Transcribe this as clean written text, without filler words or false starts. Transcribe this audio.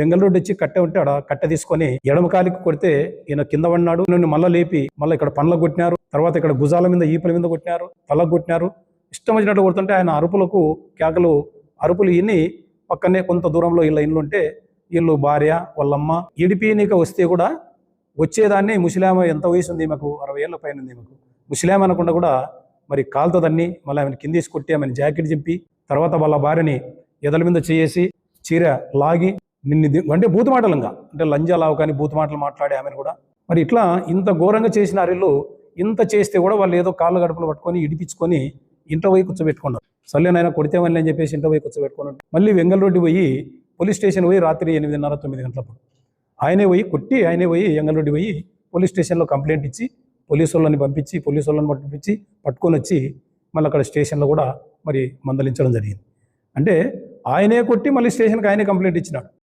వెంగళరెడ్డి వచ్చి కట్టె ఉంటే ఆడ కట్టె తీసుకొని ఎడమ కాలికి కొడితే ఈయన కింద పడినాడు. నన్ను మళ్ళీ లేపి మళ్ళీ ఇక్కడ పండ్లకు కొట్టినారు. తర్వాత ఇక్కడ భుజాల మీద ఈపల మీద కొట్టినారు, తలకు కొట్టినారు. ఇష్టం వచ్చినట్టు కొడుతుంటే ఆయన అరుపులకు కేకలు అరుపులు ఇన్ని పక్కనే కొంత దూరంలో వీళ్ళ ఇల్లు ఉంటే వీళ్ళు భార్య వాళ్ళమ్మ ఇడిపినీక వస్తే కూడా వచ్చేదాన్ని ముసలామ ఎంత వయసు ఉంది మాకు 60 ఏళ్ళ పైన ఉంది మాకు ముసలామ అనకుండా కూడా మరి కాలుతోదాన్ని మళ్ళీ ఆమెను కిందేసి కొట్టి ఆమెను జాకెట్ చింపి తర్వాత వాళ్ళ భార్యని ఎదల మీద చేసి చీర లాగి నిన్ను అంటే బూతుమాటలంగా అంటే లంజాలావు కానీ బూతుమాటలు మాట్లాడే ఆమెను కూడా మరి ఇట్లా ఇంత ఘోరంగా చేసిన వీళ్ళు ఇంత చేస్తే కూడా వాళ్ళు ఏదో కాళ్ళు గడపలు పట్టుకొని ఇడిపించుకొని ఇంట్లో పోయి కూర్చోబెట్టుకున్నారు. సర్లేనైనా కొడితే మళ్ళీ అని చెప్పేసి ఇంట్లో పోయి కూర్చోబెట్టుకున్నారు. మళ్ళీ వెంగళరెడ్డి పోయి పోలీస్ స్టేషన్ పోయి రాత్రి 8:30, 9 గంటలప్పుడు ఆయనే పోయి కొట్టి ఆయనే పోయి వెంగళరెడ్డి పోయి పోలీస్ స్టేషన్లో కంప్లైంట్ ఇచ్చి పోలీసు వాళ్ళని పట్టుకొని వచ్చి మళ్ళీ అక్కడ స్టేషన్లో కూడా మరి మందలించడం జరిగింది. అంటే ఆయనే కొట్టి మళ్ళీ స్టేషన్కి ఆయనే కంప్లైంట్ ఇచ్చినాడు.